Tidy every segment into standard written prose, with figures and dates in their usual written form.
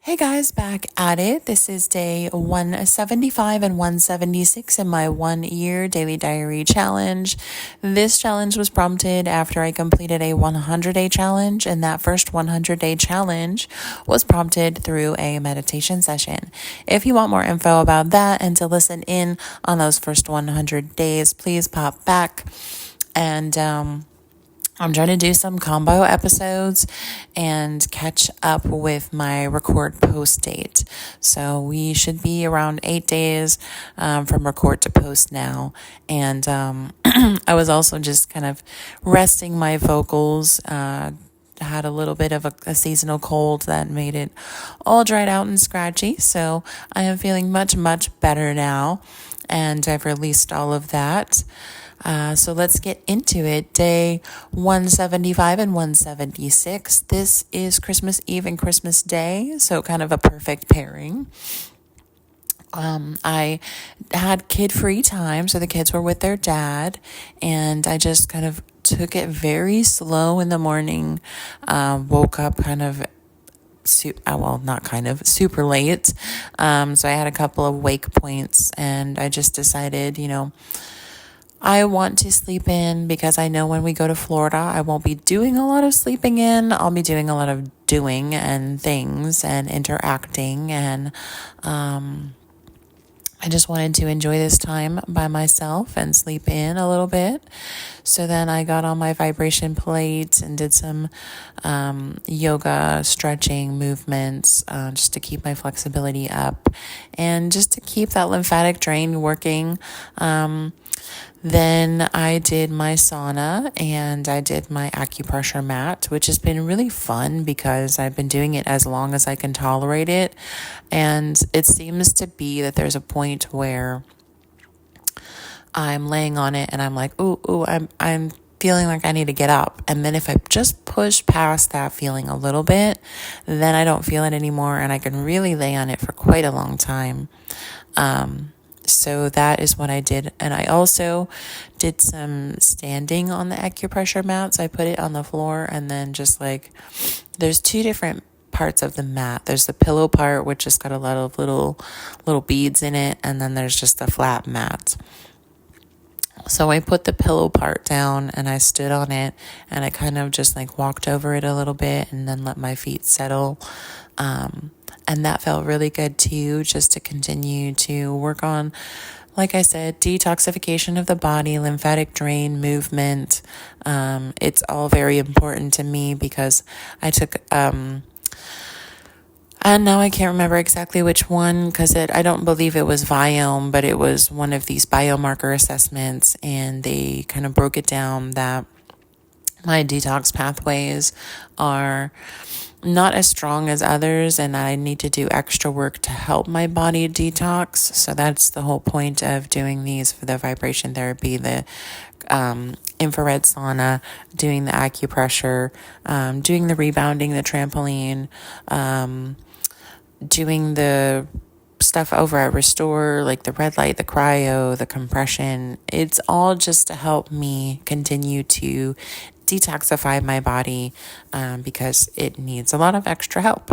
Hey guys, back at it. This is day 175 and 176 in my 1 year daily diary challenge. This challenge was prompted after I completed a 100-day challenge, and that first 100-day challenge was prompted through a meditation session. If you want more info about that and to listen in on those first 100 days, please pop back and I'm trying to do some combo episodes and catch up with my record post date. So we should be around 8 days from record to post now. And I was also just kind of resting my vocals. Had a little bit of a seasonal cold that made it all dried out and scratchy. So I am feeling much, much better now. And I've released all of that. So let's get into it. Day 175 and 176. This is Christmas Eve and Christmas Day, so kind of a perfect pairing. I had kid-free time, so the kids were with their dad, and I just kind of took it very slow in the morning. Woke up kind of super late. So I had a couple of wake points, and I just decided, I want to sleep in because I know when we go to Florida, I won't be doing a lot of sleeping in. I'll be doing a lot of doing and things and interacting. And I just wanted to enjoy this time by myself and sleep in a little bit. So then I got on my vibration plate and did some yoga, stretching movements just to keep my flexibility up and just to keep that lymphatic drain working. Then I did my sauna and I did my acupressure mat, which has been really fun because I've been doing it as long as I can tolerate it. And it seems to be that there's a point where I'm laying on it and I'm like, I'm feeling like I need to get up. And then if I just push past that feeling a little bit, then I don't feel it anymore and I can really lay on it for quite a long time. So that is what I did. And I also did some standing on the acupressure mat. So I put it on the floor and then just there's two different parts of the mat. There's the pillow part, which has got a lot of little beads in it. And then there's just the flat mat. So I put the pillow part down and I stood on it and I kind of just walked over it a little bit and then let my feet settle. And that felt really good too, just to continue to work on, like I said, detoxification of the body, lymphatic drain, movement. It's all very important to me because I took, and now I can't remember exactly which one because I don't believe it was Viome, but it was one of these biomarker assessments, and they kind of broke it down that my detox pathways are not as strong as others and I need to do extra work to help my body detox. So that's the whole point of doing these for the vibration therapy, the infrared sauna, doing the acupressure, doing the rebounding, the trampoline, doing the stuff over at Restore, like the red light, the cryo, the compression. It's all just to help me continue to detoxify my body because it needs a lot of extra help.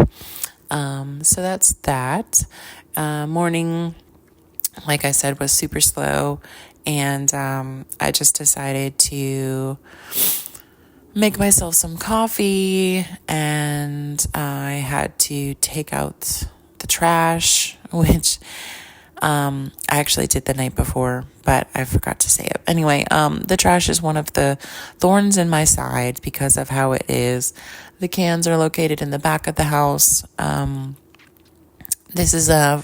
So that's that. Morning, like I said, was super slow, and I just decided to make myself some coffee, and I had to take out the trash, which I actually did the night before, but I forgot to say it. Anyway, the trash is one of the thorns in my side because of how it is. The cans are located in the back of the house. This is a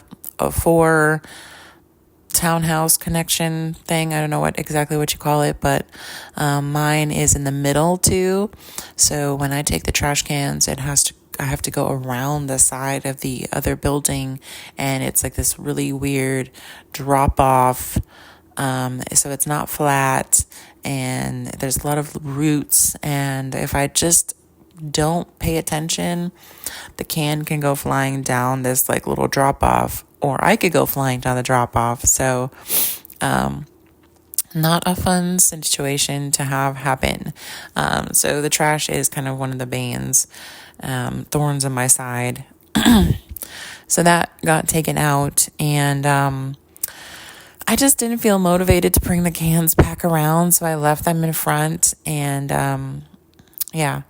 4 townhouse connection thing. I don't know exactly what you call it, but mine is in the middle too. So when I take the trash cans, I have to go around the side of the other building, and it's like this really weird drop off. So it's not flat, and there's a lot of roots, and if I just don't pay attention, the can can go flying down this little drop off, or I could go flying down the drop off. So not a fun situation to have happen. So the trash is kind of one of the thorns in my side. So that got taken out, and I just didn't feel motivated to bring the cans back around, so I left them in front, and yeah,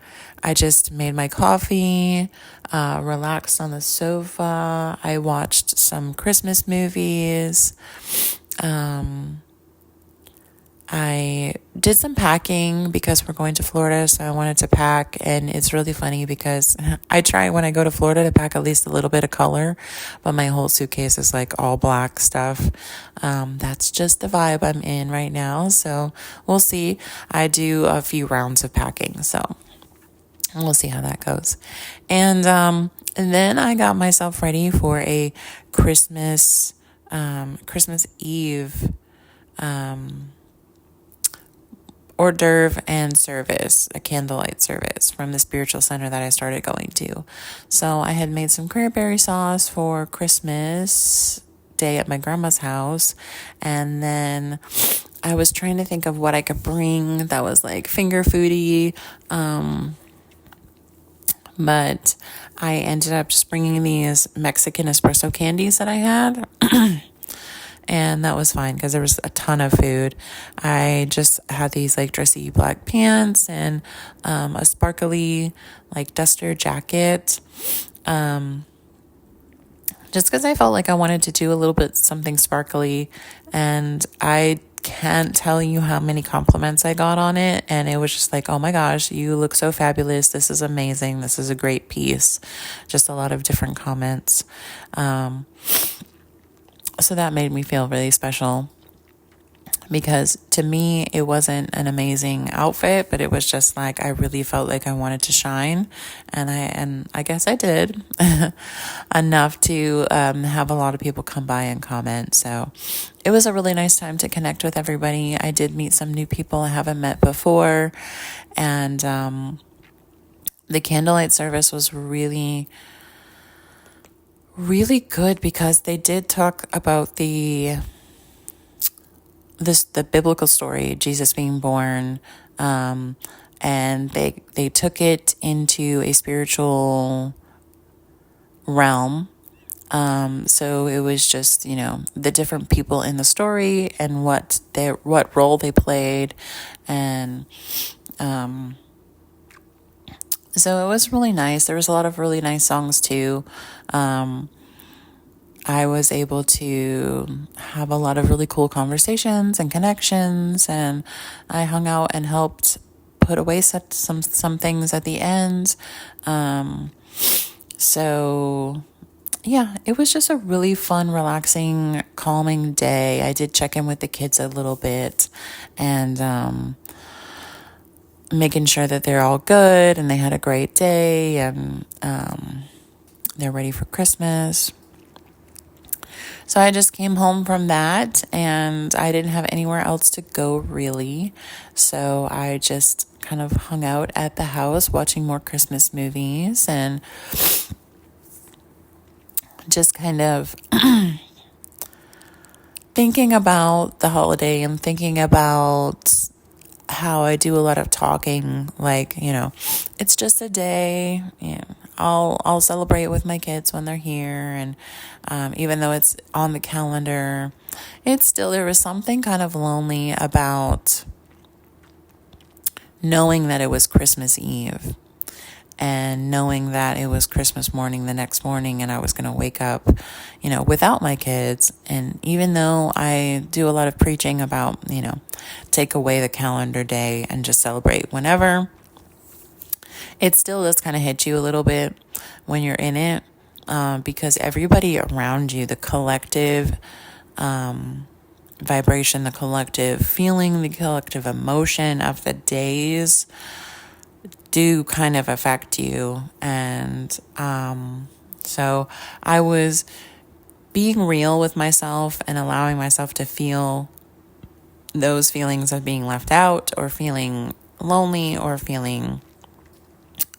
I just made my coffee, relaxed on the sofa. I watched some Christmas movies. I did some packing because we're going to Florida, so I wanted to pack. And it's really funny because I try when I go to Florida to pack at least a little bit of color, but my whole suitcase is like all black stuff. That's just the vibe I'm in right now. So we'll see. I do a few rounds of packing, so we'll see how that goes. And then I got myself ready for a Christmas Eve hors d'oeuvre and service, a candlelight service from the spiritual center that I started going to. So I had made some cranberry sauce for Christmas Day at my grandma's house, and then I was trying to think of what I could bring that was like finger foody, but I ended up just bringing these Mexican espresso candies that I had. And that was fine because there was a ton of food. I just had these like dressy black pants and a sparkly like duster jacket. Just because I felt like I wanted to do a little bit something sparkly. And I can't tell you how many compliments I got on it. And it was just like, oh my gosh, you look so fabulous. This is amazing. This is a great piece. Just a lot of different comments. So that made me feel really special because to me, it wasn't an amazing outfit, but it was just like, I really felt like I wanted to shine. And I guess I did enough to have a lot of people come by and comment. So it was a really nice time to connect with everybody. I did meet some new people I haven't met before. And the candlelight service was really good because they did talk about the biblical story, Jesus being born, and they took it into a spiritual realm. So it was just, the different people in the story and what role they played, and so it was really nice. There was a lot of really nice songs too. I was able to have a lot of really cool conversations and connections, and I hung out and helped put away some things at the end. So yeah, it was just a really fun, relaxing, calming day. I did check in with the kids a little bit and making sure that they're all good and they had a great day and they're ready for Christmas. So I just came home from that and I didn't have anywhere else to go really. So I just kind of hung out at the house watching more Christmas movies and just kind of thinking about the holiday and thinking about how I do a lot of talking, like, it's just a day. I'll celebrate with my kids when they're here, and even though it's on the calendar, there was something kind of lonely about knowing that it was Christmas Eve and knowing that it was Christmas morning the next morning and I was going to wake up, without my kids. And even though I do a lot of preaching about, take away the calendar day and just celebrate whenever, it still does kind of hit you a little bit when you're in it, because everybody around you, the collective vibration, the collective feeling, the collective emotion of the days do kind of affect you. And so I was being real with myself and allowing myself to feel those feelings of being left out or feeling lonely or feeling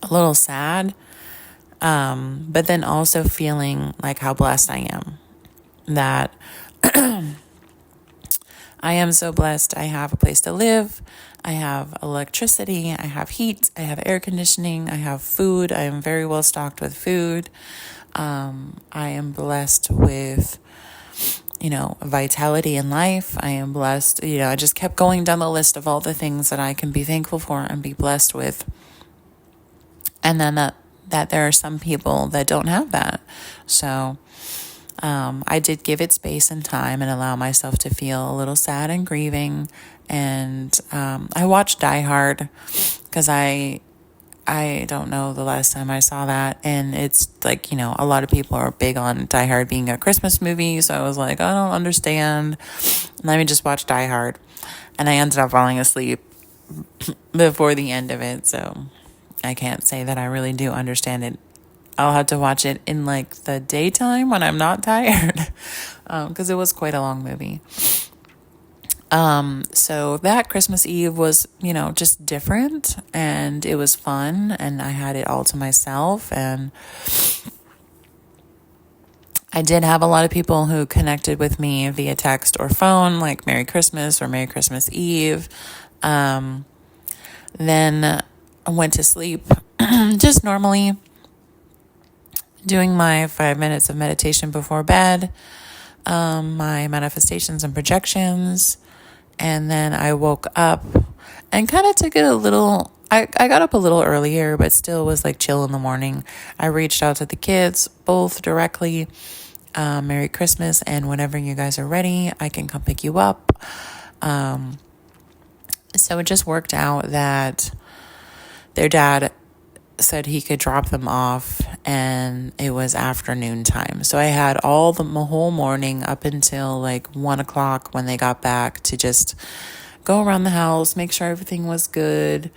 a little sad, but then also feeling like how blessed I am, that I am so blessed. I have a place to live. I have electricity. I have heat. I have air conditioning. I have food. I am very well stocked with food. I am blessed with, vitality in life. I am blessed. I just kept going down the list of all the things that I can be thankful for and be blessed with. And then that there are some people that don't have that. So I did give it space and time and allow myself to feel a little sad and grieving. And I watched Die Hard because I don't know the last time I saw that. And it's like, a lot of people are big on Die Hard being a Christmas movie. So I was like, I don't understand. Let me just watch Die Hard. And I ended up falling asleep before the end of it. So I can't say that I really do understand it. I'll have to watch it in like the daytime when I'm not tired, because it was quite a long movie. So that Christmas Eve was, just different, and it was fun, and I had it all to myself. And I did have a lot of people who connected with me via text or phone, like Merry Christmas or Merry Christmas Eve. Then I went to sleep just normally, doing my 5 minutes of meditation before bed, my manifestations and projections. And then I woke up and kind of took it a little, I got up a little earlier, but still was like chill in the morning. I reached out to the kids both directly. Merry Christmas, and whenever you guys are ready, I can come pick you up. So it just worked out that their dad said he could drop them off, and it was afternoon time. So I had all the whole morning up until like 1:00 when they got back to just go around the house, make sure everything was good,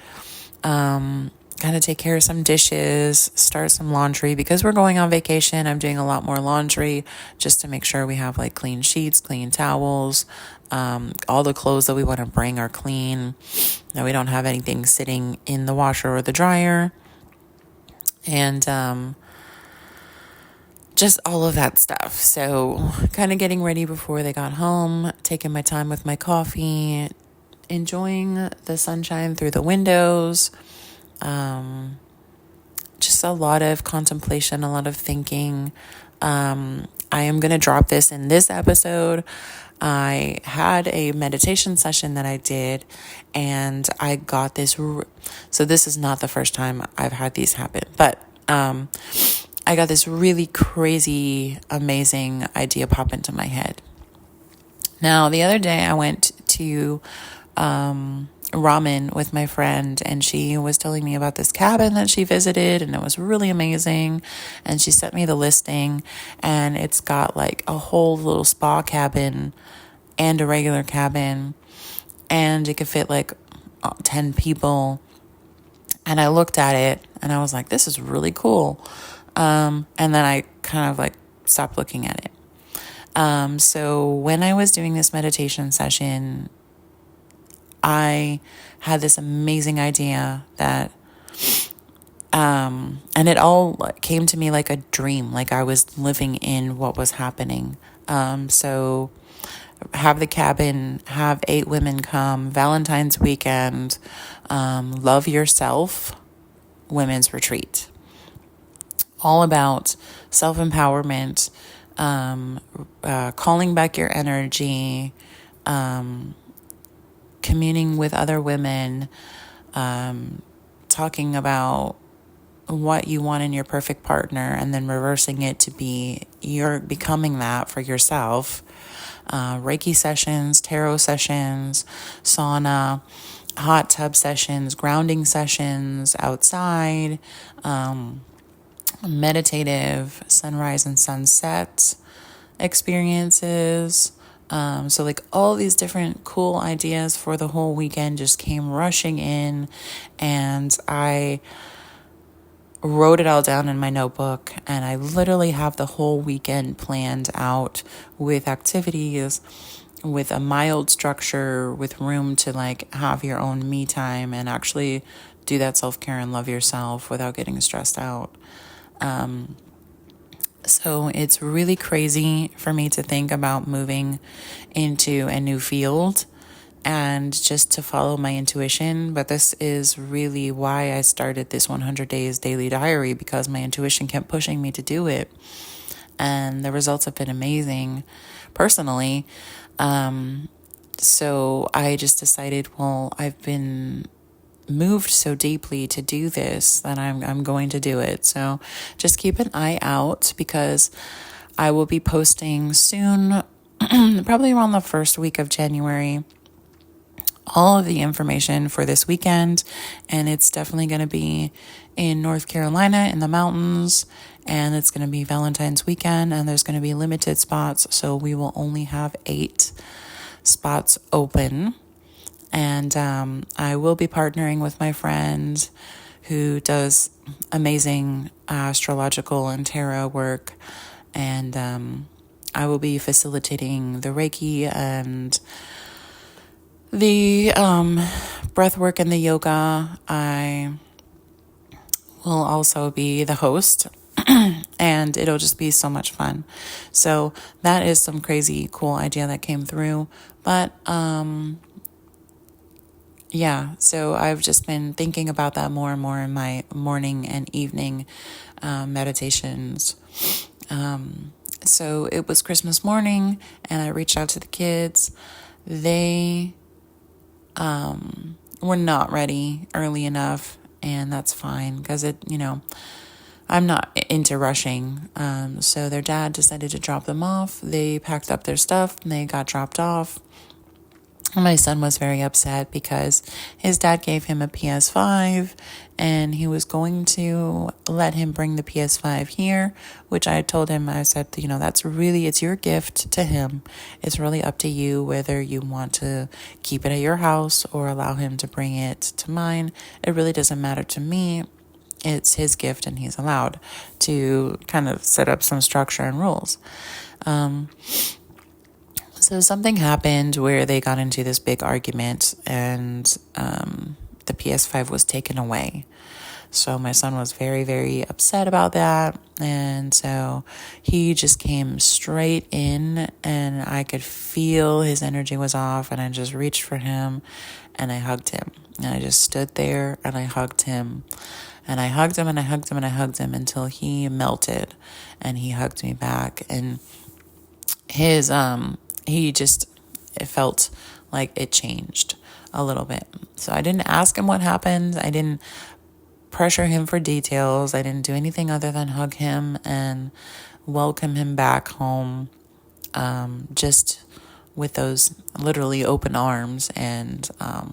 kind of take care of some dishes, start some laundry. Because we're going on vacation, I'm doing a lot more laundry just to make sure we have like clean sheets, clean towels, all the clothes that we want to bring are clean, that we don't have anything sitting in the washer or the dryer. And just all of that stuff. So kind of getting ready before they got home, taking my time with my coffee, enjoying the sunshine through the windows. Just a lot of contemplation, a lot of thinking. I am going to drop this in this episode. I had a meditation session that I did, and I got this. So this is not the first time I've had these happen, but I got this really crazy, amazing idea pop into my head. Now, the other day I went to ramen with my friend, and she was telling me about this cabin that she visited, and it was really amazing. And she sent me the listing, and it's got like a whole little spa cabin and a regular cabin, and it could fit like 10 people. And I looked at it and I was like, this is really cool. And then I kind of like stopped looking at it. So when I was doing this meditation session, I had this amazing idea that, and it all came to me like a dream, like I was living in what was happening. So have the cabin, have 8 women come, Valentine's weekend, Love Yourself women's retreat. All about self-empowerment, calling back your energy, communing with other women, talking about what you want in your perfect partner, and then reversing it to be you're becoming that for yourself. Reiki sessions, tarot sessions, sauna, hot tub sessions, grounding sessions outside, meditative sunrise and sunset experiences. So like all these different cool ideas for the whole weekend just came rushing in, and I wrote it all down in my notebook, and I literally have the whole weekend planned out with activities, with a mild structure, with room to like have your own me time and actually do that self-care and love yourself without getting stressed out. So it's really crazy for me to think about moving into a new field and just to follow my intuition. But this is really why I started this 100 days daily diary, because my intuition kept pushing me to do it. And the results have been amazing personally. So I just decided, well, I've been moved so deeply to do this that I'm going to do it. So just keep an eye out, because I will be posting soon, probably around the first week of January, all of the information for this weekend. And it's definitely going to be in North Carolina in the mountains, and it's going to be Valentine's weekend, and there's going to be limited spots. So we will only have 8 spots open. And I will be partnering with my friend who does amazing astrological and tarot work. And I will be facilitating the Reiki and the breath work and the yoga. I will also be the host. And it'll just be so much fun. So that is some crazy cool idea that came through. But yeah, so I've just been thinking about that more and more in my morning and evening meditations. So it was Christmas morning, and I reached out to the kids. They were not ready early enough, and that's fine, because I'm not into rushing. So their dad decided to drop them off. They packed up their stuff and they got dropped off. My son was very upset because his dad gave him a PS5 and he was going to let him bring the PS5 here, which I told him, I said, it's your gift to him. It's really up to you whether you want to keep it at your house or allow him to bring it to mine. It really doesn't matter to me. It's his gift and he's allowed to kind of set up some structure and rules. So something happened where they got into this big argument, and the PS5 was taken away. So my son was very, very upset about that. And so he just came straight in, and I could feel his energy was off, and I just reached for him and I hugged him. And I just stood there and I hugged him. And I hugged him and I hugged him and I hugged him until he melted and he hugged me back. And his it felt like it changed a little bit. So I didn't ask him what happened. I didn't pressure him for details. I didn't do anything other than hug him and welcome him back home, just with those literally open arms and a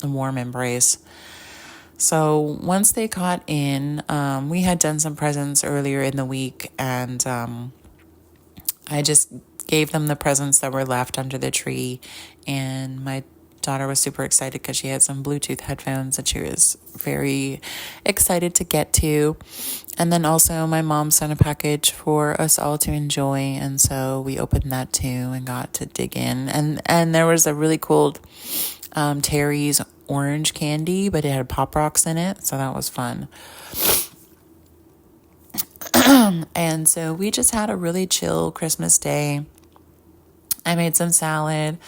warm embrace. So once they got in, we had done some presents earlier in the week, and I just gave them the presents that were left under the tree. And my daughter was super excited because she had some Bluetooth headphones that she was very excited to get to. And then also my mom sent a package for us all to enjoy. And so we opened that too and got to dig in. And there was a really cool Terry's orange candy, but it had Pop Rocks in it. So that was fun. And so we just had a really chill Christmas day. I made some salad.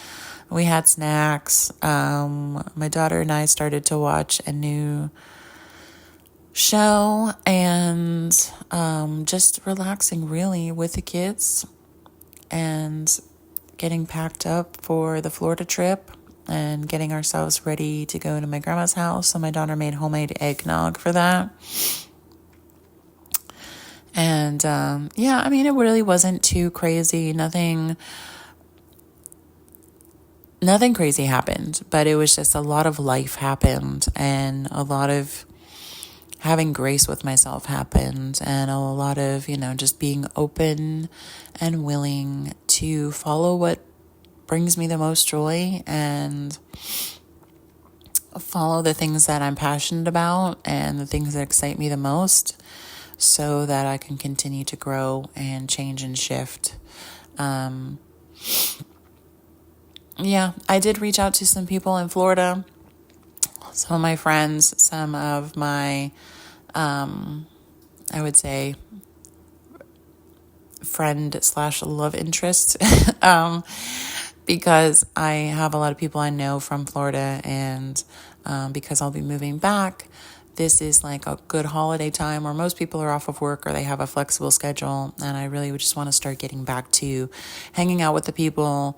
We had snacks. My daughter and I started to watch a new show and just relaxing really with the kids and getting packed up for the Florida trip and getting ourselves ready to go to my grandma's house. So my daughter made homemade eggnog for that. And it really wasn't too crazy. Nothing crazy happened, but it was just a lot of life happened, and a lot of having grace with myself happened, and a lot of, just being open and willing to follow what brings me the most joy and follow the things that I'm passionate about and the things that excite me the most, so that I can continue to grow and change and shift. I did reach out to some people in Florida, some of my friends, some of my, I would say, friend/love interest. because I have a lot of people I know from Florida, and because I'll be moving back, this is like a good holiday time where most people are off of work or they have a flexible schedule. And I really would just want to start getting back to hanging out with the people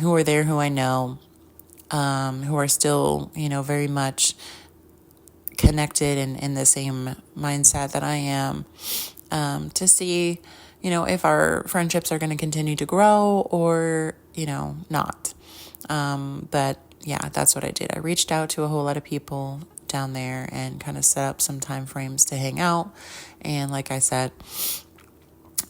who are there, who I know, who are still, very much connected and in the same mindset that I am, to see, if our friendships are going to continue to grow or, not. But yeah, that's what I did. I reached out to a whole lot of people down there and kind of set up some time frames to hang out. And like I said,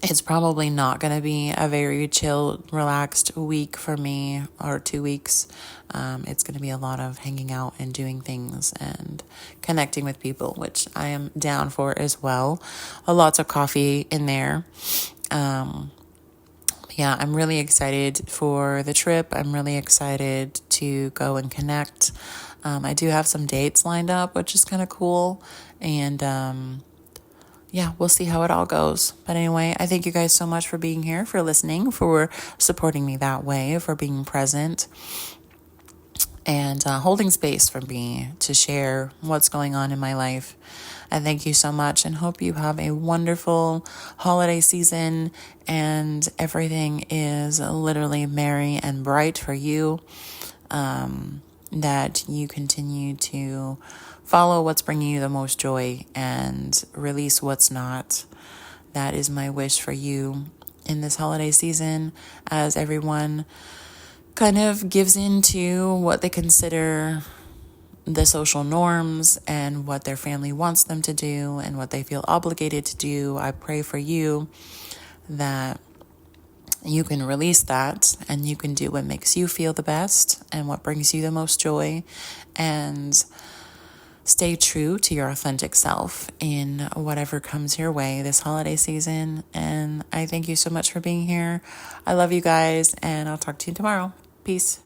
it's probably not going to be a very chill, relaxed week for me, or 2 weeks. It's going to be a lot of hanging out and doing things and connecting with people, which I am down for as well. Lots of coffee in there. Yeah, I'm really excited for the trip. I'm really excited to go and connect. I do have some dates lined up, which is kind of cool. And yeah, we'll see how it all goes. But anyway, I thank you guys so much for being here, for listening, for supporting me that way, for being present, and holding space for me to share what's going on in my life. I thank you so much and hope you have a wonderful holiday season and everything is literally merry and bright for you. That you continue to follow what's bringing you the most joy and release what's not. That is my wish for you in this holiday season, as everyone kind of gives into what they consider the social norms and what their family wants them to do and what they feel obligated to do. I pray for you that you can release that and you can do what makes you feel the best and what brings you the most joy, and stay true to your authentic self in whatever comes your way this holiday season. And I thank you so much for being here. I love you guys, and I'll talk to you tomorrow. Peace.